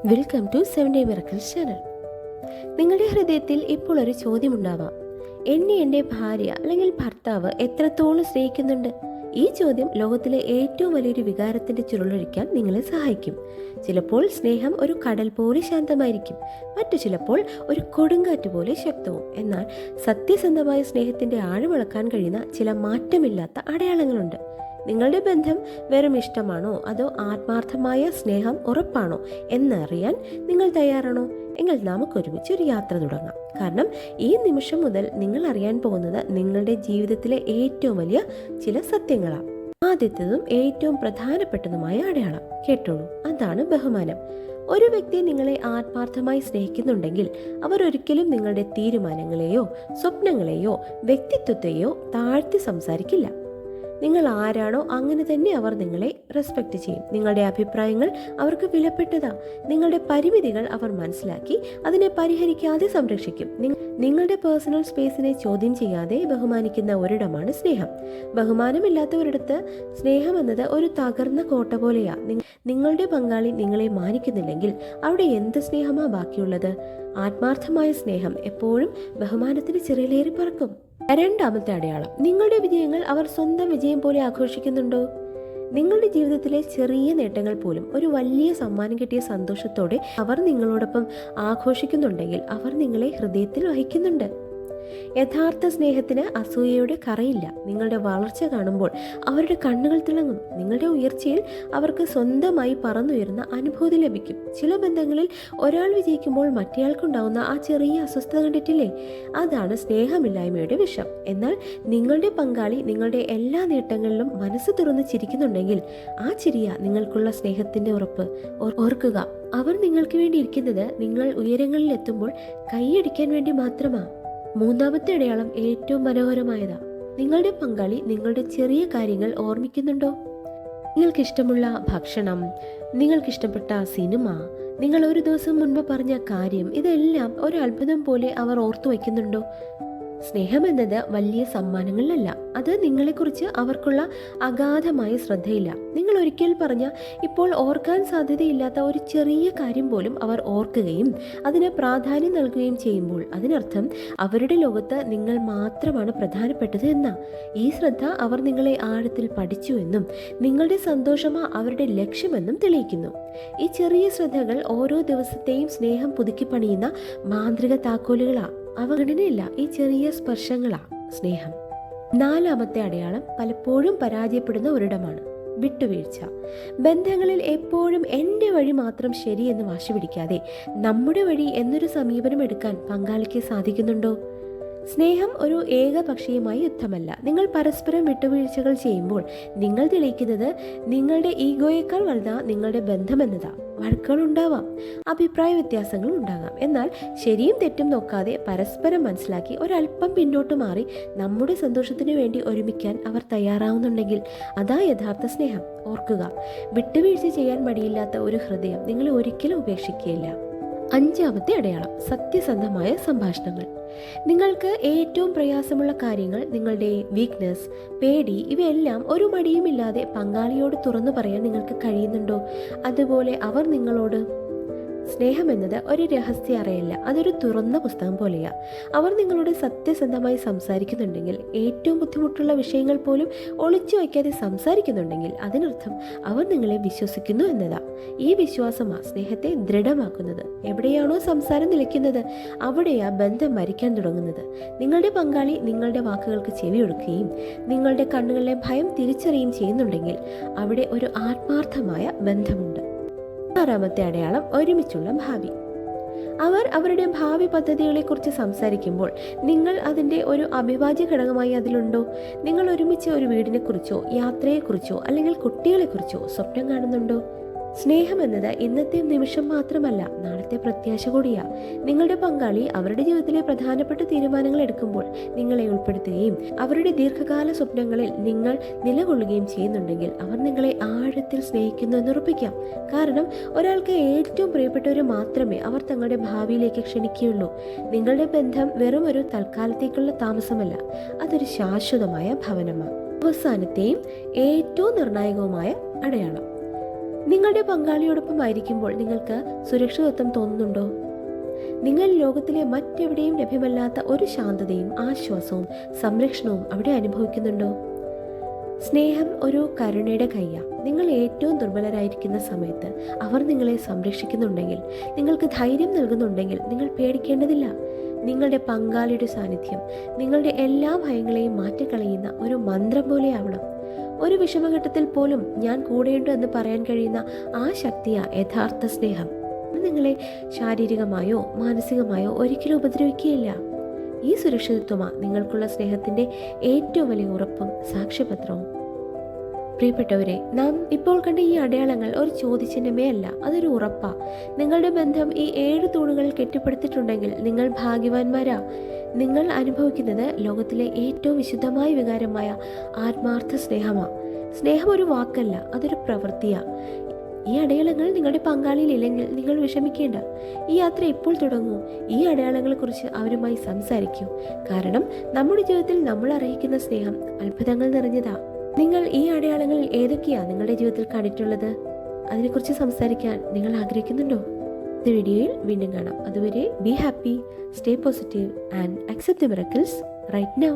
Welcome to 7 day miracles channel. നിങ്ങളുടെ ഹൃദയത്തിൽ ഇപ്പോൾ ഒരു ചോദ്യമുണ്ടാവാം. എന്നെ എൻ്റെ ഭാര്യ അല്ലെങ്കിൽ ഭർത്താവ് എത്രത്തോളം സ്നേഹിക്കുന്നുണ്ട്? ഈ ചോദ്യം ലോകത്തിലെ ഏറ്റവും വലിയൊരു വികാരത്തിൻ്റെ ചുരുളൊഴിക്കാൻ നിങ്ങളെ സഹായിക്കും. ചിലപ്പോൾ സ്നേഹം ഒരു കടൽ പോലെ ശാന്തമായിരിക്കും, മറ്റു ചിലപ്പോൾ ഒരു കൊടുങ്കാറ്റ് പോലെ ശക്തവും. എന്നാൽ സത്യസന്ധമായ സ്നേഹത്തിൻ്റെ ആഴമളക്കാൻ കഴിയുന്ന ചില മാറ്റമില്ലാത്ത അടയാളങ്ങളുണ്ട്. നിങ്ങളുടെ ബന്ധം വെറും ഇഷ്ടമാണോ അതോ ആത്മാർത്ഥമായ സ്നേഹം ഉറപ്പാണോ എന്നറിയാൻ നിങ്ങൾ തയ്യാറാണോ? എങ്കിൽ നമുക്ക് ഒരുമിച്ച് ഒരു യാത്ര തുടങ്ങാം. കാരണം ഈ നിമിഷം മുതൽ നിങ്ങൾ അറിയാൻ പോകുന്നത് നിങ്ങളുടെ ജീവിതത്തിലെ ഏറ്റവും വലിയ ചില സത്യങ്ങളാണ്. ആദ്യത്തേതും ഏറ്റവും പ്രധാനപ്പെട്ടതുമായ അടയാളം കേട്ടോളൂ, അതാണ് ബഹുമാനം. ഒരു വ്യക്തി നിങ്ങളെ ആത്മാർത്ഥമായി സ്നേഹിക്കുന്നുണ്ടെങ്കിൽ അവർ ഒരിക്കലും നിങ്ങളുടെ തീരുമാനങ്ങളെയോ സ്വപ്നങ്ങളെയോ വ്യക്തിത്വത്തെയോ താഴ്ത്തി സംസാരിക്കില്ല. നിങ്ങൾ ആരാണോ അങ്ങനെ തന്നെ അവർ നിങ്ങളെ റെസ്പെക്റ്റ് ചെയ്യും. നിങ്ങളുടെ അഭിപ്രായങ്ങൾ അവർക്ക് വിലപ്പെട്ടതാ. നിങ്ങളുടെ പരിമിതികൾ അവർ മനസ്സിലാക്കി അതിനെ പരിഹരിക്കാതെ സംരക്ഷിക്കും. നിങ്ങളുടെ പേഴ്സണൽ സ്പേസിനെ ചോദ്യം ചെയ്യാതെ ബഹുമാനിക്കുന്ന ഒരിടമാണ് സ്നേഹം. ബഹുമാനമില്ലാത്ത ഒരിടത്ത് സ്നേഹം എന്നത് ഒരു തകർന്ന കോട്ട പോലെയാ. നിങ്ങളുടെ പങ്കാളി നിങ്ങളെ മാനിക്കുന്നില്ലെങ്കിൽ അവിടെ എന്ത് സ്നേഹമാ ബാക്കിയുള്ളത്? ആത്മാർത്ഥമായ സ്നേഹം എപ്പോഴും ബഹുമാനത്തിന് ചിറയിലേറി പറക്കും. രണ്ടാമത്തെ അടയാളം, നിങ്ങളുടെ വിജയങ്ങൾ അവർ സ്വന്തം വിജയം പോലെ ആഘോഷിക്കുന്നുണ്ടോ? നിങ്ങളുടെ ജീവിതത്തിലെ ചെറിയ നേട്ടങ്ങൾ പോലും ഒരു വലിയ സമ്മാനം കിട്ടിയ സന്തോഷത്തോടെ അവർ നിങ്ങളോടൊപ്പം ആഘോഷിക്കുന്നുണ്ടെങ്കിൽ അവർ നിങ്ങളെ ഹൃദയത്തിൽ വഹിക്കുന്നുണ്ട്. യഥാർത്ഥ സ്നേഹത്തിന് അസൂയയുടെ കറയില്ല. നിങ്ങളുടെ വളർച്ച കാണുമ്പോൾ അവരുടെ കണ്ണുകൾ തിളങ്ങും. നിങ്ങളുടെ ഉയർച്ചയിൽ അവർക്ക് സ്വന്തമായി പറന്നുയരുന്ന അനുഭൂതി ലഭിക്കും. ചില ബന്ധങ്ങളിൽ ഒരാൾ വിജയിക്കുമ്പോൾ മറ്റേയാൾക്കുണ്ടാവുന്ന ആ ചെറിയ അസ്വസ്ഥത കണ്ടിട്ടില്ലേ? അതാണ് സ്നേഹമില്ലായ്മയുടെ വിഷം. എന്നാൽ നിങ്ങളുടെ പങ്കാളി നിങ്ങളുടെ എല്ലാ നേട്ടങ്ങളിലും മനസ്സ് തുറന്ന് ചിരിക്കുന്നുണ്ടെങ്കിൽ ആ ചിരിയ നിങ്ങൾക്കുള്ള സ്നേഹത്തിന്റെ ഉറപ്പ്. ഓർക്കുക, അവർ നിങ്ങൾക്ക് വേണ്ടി ഇരിക്കുന്നത് നിങ്ങൾ ഉയരങ്ങളിൽ എത്തുമ്പോൾ കൈയടിക്കാൻ വേണ്ടി മാത്രമാണ്. മൂന്നാമത്തെ അടയാളം ഏറ്റവും മനോഹരമായതാ. നിങ്ങളുടെ പങ്കാളി നിങ്ങളുടെ ചെറിയ കാര്യങ്ങൾ ഓർമ്മിക്കുന്നുണ്ടോ? നിങ്ങൾക്കിഷ്ടമുള്ള ഭക്ഷണം, നിങ്ങൾക്കിഷ്ടപ്പെട്ട സിനിമ, നിങ്ങൾ ഒരു ദിവസം മുൻപ് പറഞ്ഞ കാര്യം, ഇതെല്ലാം ഒരു അത്ഭുതം പോലെ അവർ ഓർത്തു വയ്ക്കുന്നുണ്ടോ? സ്നേഹം എന്നത് വലിയ സമ്മാനങ്ങളിലല്ല, അത് നിങ്ങളെക്കുറിച്ച് അവർക്കുള്ള അഗാധമായ ശ്രദ്ധയില്ല. നിങ്ങൾ ഒരിക്കൽ പറഞ്ഞ ഇപ്പോൾ ഓർക്കാൻ സാധ്യതയില്ലാത്ത ഒരു ചെറിയ കാര്യം പോലും അവർ ഓർക്കുകയും അതിന് പ്രാധാന്യം നൽകുകയും ചെയ്യുമ്പോൾ അതിനർത്ഥം അവരുടെ ലോകത്ത് നിങ്ങൾ മാത്രമാണ് പ്രധാനപ്പെട്ടത് എന്നാ. ഈ ശ്രദ്ധ അവർ നിങ്ങളെ ആഴത്തിൽ പഠിച്ചു എന്നും നിങ്ങളുടെ സന്തോഷമാ അവരുടെ ലക്ഷ്യമെന്നും തെളിയിക്കുന്നു. ഈ ചെറിയ ശ്രദ്ധകൾ ഓരോ ദിവസത്തെയും സ്നേഹം പുതുക്കി പണിയുന്ന മാന്ത്രിക താക്കോലുകളാ. അവഗണനയില്ല, ഈ ചെറിയ സ്പർശങ്ങളാ സ്നേഹം. നാലാമത്തെ അടയാളം പലപ്പോഴും പരാജയപ്പെടുന്ന ഒരിടമാണ് വിട്ടുവീഴ്ച. ബന്ധങ്ങളിൽ എപ്പോഴും എൻ്റെ വഴി മാത്രം ശരിയെന്ന് വാശി പിടിക്കാതെ നമ്മുടെ വഴി എന്നൊരു സമീപനം എടുക്കാൻ പങ്കാളിക്ക് സാധിക്കുന്നുണ്ടോ? സ്നേഹം ഒരു ഏകപക്ഷീയമായ യുദ്ധമല്ല. നിങ്ങൾ പരസ്പരം വിട്ടുവീഴ്ചകൾ ചെയ്യുമ്പോൾ നിങ്ങൾ തെളിയിക്കുന്നത് നിങ്ങളുടെ ഈഗോയേക്കാൾ വലുതാ നിങ്ങളുടെ ബന്ധമെന്നതാ. വഴക്കുകളുണ്ടാവാം, അഭിപ്രായ വ്യത്യാസങ്ങളും ഉണ്ടാകാം. എന്നാൽ ശരിയും തെറ്റും നോക്കാതെ പരസ്പരം മനസ്സിലാക്കി ഒരല്പം പിന്നോട്ട് മാറി നമ്മുടെ സന്തോഷത്തിനു വേണ്ടി ഒരുമിക്കാൻ അവർ തയ്യാറാവുന്നുണ്ടെങ്കിൽ അതാ യഥാർത്ഥ സ്നേഹം. ഓർക്കുക, വിട്ടുവീഴ്ച ചെയ്യാൻ മടിയില്ലാത്ത ഒരു ഹൃദയം നിങ്ങളെ ഒരിക്കലും ഉപേക്ഷിക്കുകയില്ല. അഞ്ചാമത്തെ അടയാളം, സത്യസന്ധമായ സംഭാഷണങ്ങൾ. നിങ്ങൾക്ക് ഏറ്റവും പ്രയാസമുള്ള കാര്യങ്ങൾ, നിങ്ങളുടെ വീക്ക്നെസ്, പേടി, ഇവയെല്ലാം ഒരു മടിയുമില്ലാതെ പങ്കാളിയോട് തുറന്നു പറയാൻ നിങ്ങൾക്ക് കഴിയുന്നുണ്ടോ? അതുപോലെ അവർ നിങ്ങളോട്. സ്നേഹം എന്നത് ഒരു രഹസ്യ അറയല്ല, അതൊരു തുറന്ന പുസ്തകം പോലെയാ. അവർ നിങ്ങളോട് സത്യസന്ധമായി സംസാരിക്കുന്നുണ്ടെങ്കിൽ, ഏറ്റവും ബുദ്ധിമുട്ടുള്ള വിഷയങ്ങൾ പോലും ഒളിച്ചു വയ്ക്കാതെ സംസാരിക്കുന്നുണ്ടെങ്കിൽ അതിനർത്ഥം അവർ നിങ്ങളെ വിശ്വസിക്കുന്നു എന്നതാ. ഈ വിശ്വാസമാ സ്നേഹത്തെ ദൃഢമാക്കുന്നത്. എവിടെയാണോ സംസാരം നിലയ്ക്കുന്നത് അവിടെയാ ബന്ധം മരിക്കാൻ തുടങ്ങുന്നത്. നിങ്ങളുടെ പങ്കാളി നിങ്ങളുടെ വാക്കുകൾക്ക് ചെവിയൊടുക്കുകയും നിങ്ങളുടെ കണ്ണുകളിലെ ഭയം തിരിച്ചറിയുകയും ചെയ്യുന്നുണ്ടെങ്കിൽ അവിടെ ഒരു ആത്മാർത്ഥമായ ബന്ധമുണ്ട്. ആറാമത്തെ അടയാളം, ഒരുമിച്ചുള്ള ഭാവി. അവർ അവരുടെ ഭാവി പദ്ധതികളെക്കുറിച്ച് സംസാരിക്കുമ്പോൾ നിങ്ങൾ അതിൻ്റെ ഒരു അവിഭാജ്യ ഘടകമായി അതിലുണ്ടോ? നിങ്ങൾ ഒരുമിച്ച് ഒരു വീടിനെക്കുറിച്ചോ യാത്രയെക്കുറിച്ചോ അല്ലെങ്കിൽ കുട്ടികളെക്കുറിച്ചോ സ്വപ്നം കാണുന്നുണ്ടോ? സ്നേഹം എന്നത് ഇന്നത്തെ നിമിഷം മാത്രമല്ല, നാളത്തെ പ്രത്യാശ കൂടിയാ. നിങ്ങളുടെ പങ്കാളി അവരുടെ ജീവിതത്തിലെ പ്രധാനപ്പെട്ട തീരുമാനങ്ങൾ എടുക്കുമ്പോൾ നിങ്ങളെ ഉൾപ്പെടുത്തുകയും അവരുടെ ദീർഘകാല സ്വപ്നങ്ങളിൽ നിങ്ങൾ നിലകൊള്ളുകയും ചെയ്യുന്നുണ്ടെങ്കിൽ അവർ നിങ്ങളെ ആഴത്തിൽ സ്നേഹിക്കുന്നു എന്നുറപ്പിക്കാം. കാരണം ഒരാൾക്ക് ഏറ്റവും പ്രിയപ്പെട്ടവരെ മാത്രമേ അവർ തങ്ങളുടെ ഭാവിയിലേക്ക് ക്ഷണിക്കുകയുള്ളൂ. നിങ്ങളുടെ ബന്ധം വെറും ഒരു തൽക്കാലത്തേക്കുള്ള താമസമല്ല, അതൊരു ശാശ്വതമായ ഭവനമാണ്. അവസാനത്തെയും ഏറ്റവും നിർണായകവുമായ അടയാളം, നിങ്ങളുടെ പങ്കാളിയോടൊപ്പം ആയിരിക്കുമ്പോൾ നിങ്ങൾക്ക് സുരക്ഷിതത്വം തോന്നുന്നുണ്ടോ? നിങ്ങൾ ലോകത്തിലെ മറ്റെവിടെയും ലഭ്യമല്ലാത്ത ഒരു ശാന്തതയും ആശ്വാസവും സംരക്ഷണവും അവിടെ അനുഭവിക്കുന്നുണ്ടോ? സ്നേഹം ഒരു കരുണയുടെ കയ്യാ. നിങ്ങൾ ഏറ്റവും ദുർബലരായിരിക്കുന്ന സമയത്ത് അവർ നിങ്ങളെ സംരക്ഷിക്കുന്നുണ്ടെങ്കിൽ, നിങ്ങൾക്ക് ധൈര്യം നൽകുന്നുണ്ടെങ്കിൽ നിങ്ങൾ പേടിക്കേണ്ടതില്ല. നിങ്ങളുടെ പങ്കാളിയുടെ സാന്നിധ്യം നിങ്ങളുടെ എല്ലാ ഭയങ്ങളെയും മാറ്റിക്കളയുന്ന ഒരു മന്ത്രം പോലെയാവണം. ഒരു വിഷമഘട്ടത്തിൽ പോലും ഞാൻ കൂടെയുണ്ട് എന്ന് പറയാൻ കഴിയുന്ന ആ ശക്തിയാ യഥാർത്ഥ സ്നേഹം. നിങ്ങളെ ശാരീരികമായോ മാനസികമായോ ഒരിക്കലും ഉപദ്രവിക്കുകയില്ല. ഈ സുരക്ഷിതത്വമാ നിങ്ങൾക്കുള്ള സ്നേഹത്തിൻ്റെ ഏറ്റവും വലിയ ഉറപ്പും സാക്ഷ്യപത്രവും. പ്രിയപ്പെട്ടവരെ, നാം ഇപ്പോൾ കണ്ട ഈ അടയാളങ്ങൾ ഒരു ചോദ്യചിഹ്നമേ അല്ല, അതൊരു ഉറപ്പാ. നിങ്ങളുടെ ബന്ധം ഈ 7 തൂണുകളിൽ കെട്ടിപ്പടുത്തിട്ടുണ്ടെങ്കിൽ നിങ്ങൾ ഭാഗ്യവാന്മാരാ. നിങ്ങൾ അനുഭവിക്കുന്നത് ലോകത്തിലെ ഏറ്റവും വിശുദ്ധമായ വികാരമായ ആത്മാർത്ഥ സ്നേഹമാണ്. സ്നേഹം ഒരു വാക്കല്ല, അതൊരു പ്രവൃത്തിയാ. ഈ അടയാളങ്ങൾ നിങ്ങളുടെ പങ്കാളിയിലില്ലെങ്കിൽ നിങ്ങൾ വിഷമിക്കേണ്ട. ഈ യാത്ര ഇപ്പോൾ തുടങ്ങൂ. ഈ അടയാളങ്ങളെക്കുറിച്ച് അവരുമായി സംസാരിക്കൂ. കാരണം നമ്മുടെ ജീവിതത്തിൽ നമ്മൾ അറിയിക്കുന്ന സ്നേഹം അത്ഭുതങ്ങൾ നിറഞ്ഞതാ. നിങ്ങൾ ഈ അടയാളങ്ങളിൽ ഏതൊക്കെയാ നിങ്ങളുടെ ജീവിതത്തിൽ കണ്ടിട്ടുള്ളത്? അതിനെക്കുറിച്ച് സംസാരിക്കാൻ നിങ്ങൾ ആഗ്രഹിക്കുന്നുണ്ടോ? ഈ വീഡിയോയിൽ വീണ്ടും കാണാം. അതുവരെ be happy, stay positive and accept the miracles right now.